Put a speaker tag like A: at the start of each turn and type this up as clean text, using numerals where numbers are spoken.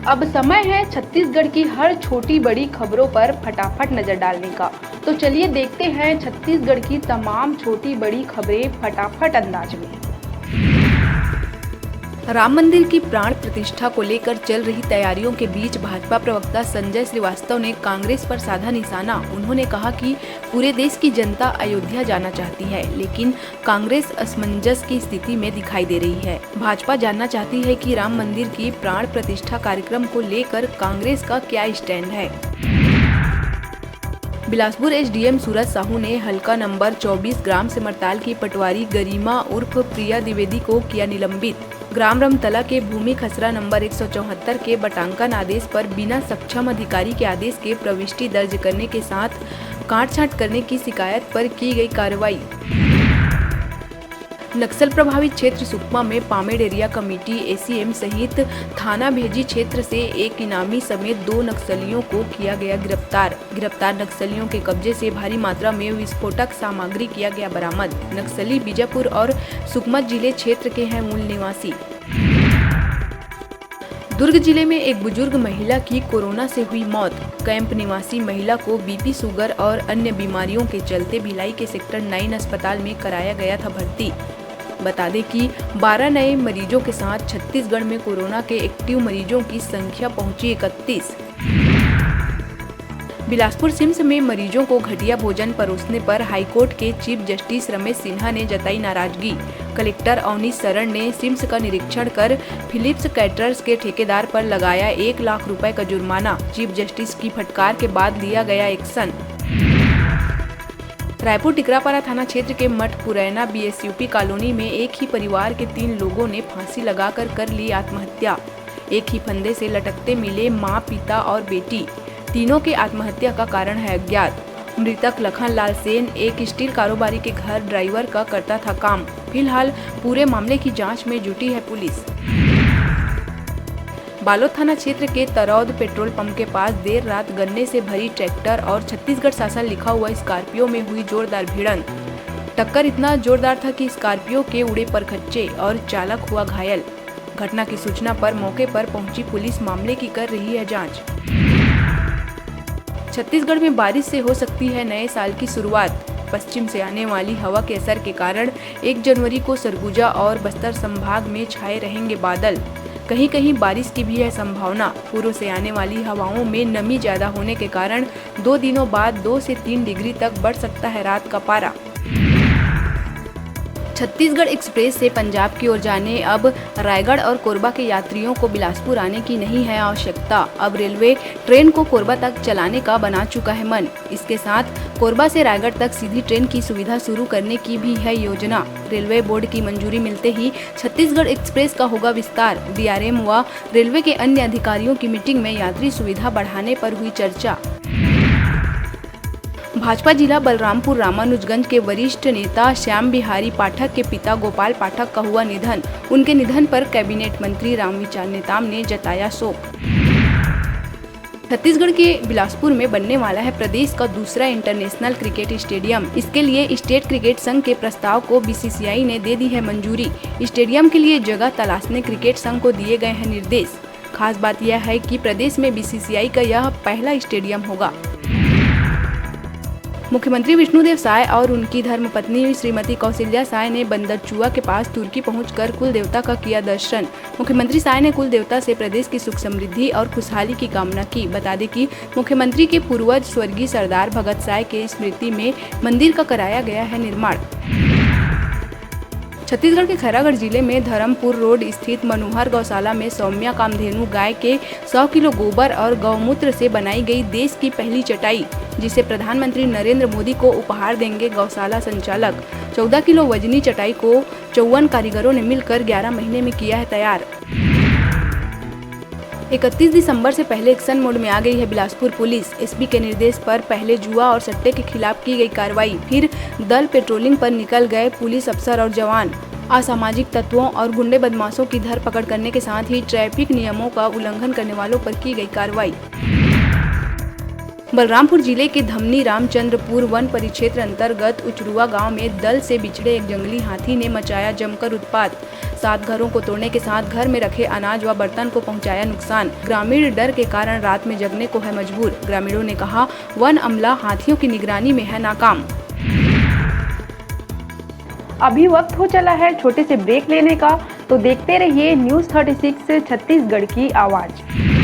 A: अब समय है छत्तीसगढ़ की हर छोटी बड़ी खबरों पर फटाफट नजर डालने का। तो चलिए देखते हैं छत्तीसगढ़ की तमाम छोटी बड़ी खबरें फटाफट अंदाज में। राम मंदिर की प्राण प्रतिष्ठा को लेकर चल रही तैयारियों के बीच भाजपा प्रवक्ता संजय श्रीवास्तव ने कांग्रेस पर साधा निशाना। उन्होंने कहा कि पूरे देश की जनता अयोध्या जाना चाहती है, लेकिन कांग्रेस असमंजस की स्थिति में दिखाई दे रही है। भाजपा जानना चाहती है कि राम मंदिर की प्राण प्रतिष्ठा कार्यक्रम को लेकर कांग्रेस का क्या स्टैंड है। बिलासपुर एसडीएम सूरज साहू ने हल्का नंबर 24 ग्राम सिमरताल की पटवारी गरिमा उर्फ प्रिया द्विवेदी को किया निलंबित। ग्राम रमतला के भूमि खसरा नंबर 174 के बटांकन आदेश पर बिना सक्षम अधिकारी के आदेश के प्रविष्टि दर्ज करने के साथ काटछांट करने की शिकायत पर की गई कार्रवाई। नक्सल प्रभावित क्षेत्र सुकमा में पामेड़ एरिया कमेटी एसीएम सहित थाना भेजी क्षेत्र से एक इनामी समेत 2 नक्सलियों को किया गया गिरफ्तार। गिरफ्तार नक्सलियों के कब्जे से भारी मात्रा में विस्फोटक सामग्री किया गया बरामद। नक्सली बीजापुर और सुकमा जिले क्षेत्र के हैं मूल निवासी। दुर्ग जिले में एक बुजुर्ग महिला की कोरोना से हुई मौत। कैंप निवासी महिला को बीपी, शुगर और अन्य बीमारियों के चलते भिलाई के सेक्टर 9 अस्पताल में कराया गया था भर्ती। बता दें कि 12 नए मरीजों के साथ छत्तीसगढ़ में कोरोना के एक्टिव मरीजों की संख्या पहुंची 31। बिलासपुर सिम्स में मरीजों को घटिया भोजन परोसने पर हाईकोर्ट के चीफ जस्टिस रमेश सिन्हा ने जताई नाराजगी। कलेक्टर अवनीश शरण ने सिम्स का निरीक्षण कर फिलिप्स कैटरर्स के ठेकेदार पर लगाया 1 लाख रुपए का जुर्माना। चीफ जस्टिस की फटकार के बाद लिया गया एक्शन। रायपुर टिकरापारा थाना क्षेत्र के मठ पुरैना बीएसयूपी कॉलोनी में एक ही परिवार के 3 लोगों ने फांसी लगाकर कर ली आत्महत्या। एक ही फंदे से लटकते मिले मां, पिता और बेटी। तीनों के आत्महत्या का कारण है अज्ञात। मृतक लखन लाल सेन एक स्टील कारोबारी के घर ड्राइवर का करता था काम। फिलहाल पूरे मामले की जांच में जुटी है पुलिस। बालोद थाना क्षेत्र के तरौद पेट्रोल पंप के पास देर रात गन्ने से भरी ट्रैक्टर और छत्तीसगढ़ शासन लिखा हुआ स्कॉर्पियो में हुई जोरदार भिड़ंत। टक्कर इतना जोरदार था कि स्कॉर्पियो के उड़े परखच्चे और चालक हुआ घायल। घटना की सूचना पर मौके पर पहुंची पुलिस मामले की कर रही है जांच। छत्तीसगढ़ में बारिश से हो सकती है नए साल की शुरुआत। पश्चिम से आने वाली हवा के असर के कारण 1 जनवरी को सरगुजा और बस्तर संभाग में छाए रहेंगे बादल। कहीं कहीं बारिश की भी है संभावना। पूर्व से आने वाली हवाओं में नमी ज्यादा होने के कारण 2 दिनों बाद 2 से 3 डिग्री तक बढ़ सकता है रात का पारा। छत्तीसगढ़ एक्सप्रेस से पंजाब की ओर जाने अब रायगढ़ और कोरबा के यात्रियों को बिलासपुर आने की नहीं है आवश्यकता। अब रेलवे ट्रेन को कोरबा तक चलाने का बना चुका है मन। इसके साथ कोरबा से रायगढ़ तक सीधी ट्रेन की सुविधा शुरू करने की भी है योजना। रेलवे बोर्ड की मंजूरी मिलते ही छत्तीसगढ़ एक्सप्रेस का होगा विस्तार। डीआरएम व रेलवे के अन्य अधिकारियों की मीटिंग में यात्री सुविधा बढ़ाने पर हुई चर्चा। भाजपा जिला बलरामपुर रामानुजगंज के वरिष्ठ नेता श्याम बिहारी पाठक के पिता गोपाल पाठक का हुआ निधन। उनके निधन पर कैबिनेट मंत्री रामविचार नेताम ने जताया शोक। छत्तीसगढ़ के बिलासपुर में बनने वाला है प्रदेश का दूसरा इंटरनेशनल क्रिकेट स्टेडियम। इसके लिए स्टेट क्रिकेट संघ के प्रस्ताव को बीसीसीआई ने दे दी है मंजूरी। स्टेडियम के लिए जगह तलाशने क्रिकेट संघ को दिए गए हैं निर्देश। खास बात यह है कि प्रदेश में बीसीसीआई का यह पहला स्टेडियम होगा। मुख्यमंत्री विष्णुदेव साय और उनकी धर्मपत्नी श्रीमती कौशल्या साय ने बंदरचुआ के पास तुर्की पहुंचकर कुल देवता का किया दर्शन। मुख्यमंत्री साय ने कुल देवता से प्रदेश की सुख समृद्धि और खुशहाली की कामना की। बता दें कि मुख्यमंत्री के पूर्वज स्वर्गीय सरदार भगत साय के स्मृति में मंदिर का कराया गया है निर्माण। छत्तीसगढ़ के खैरागढ़ जिले में धर्मपुर रोड स्थित मनोहर गौशाला में सौम्या कामधेनु गाय के 100 किलो गोबर और गौमूत्र से बनाई गई देश की पहली चटाई, जिसे प्रधानमंत्री नरेंद्र मोदी को उपहार देंगे गौशाला संचालक। 14 किलो वजनी चटाई को 54 कारीगरों ने मिलकर 11 महीने में किया है तैयार। 31 दिसंबर से पहले एक्शन मोड में आ गई है बिलासपुर पुलिस। एसपी के निर्देश पर पहले जुआ और सट्टे के खिलाफ की गई कार्रवाई, फिर दल पेट्रोलिंग पर निकल गए पुलिस अफसर और जवान। असामाजिक तत्वों और गुंडे बदमाशों की धरपकड़ करने के साथ ही ट्रैफिक नियमों का उल्लंघन करने वालों पर की गई कार्रवाई। बलरामपुर जिले के धमनी रामचंद्रपुर वन परिक्षेत्र अंतर्गत उचरुआ गांव में दल से बिछड़े एक जंगली हाथी ने मचाया जमकर उत्पात। 7 घरों को तोड़ने के साथ घर में रखे अनाज व बर्तन को पहुंचाया नुकसान। ग्रामीण डर के कारण रात में जगने को है मजबूर। ग्रामीणों ने कहा, वन अमला हाथियों की निगरानी में है नाकाम।
B: अभी वक्त हो चला है छोटे से ब्रेक लेने का, तो देखते रहिए न्यूज़ 36 छत्तीसगढ़ की आवाज़।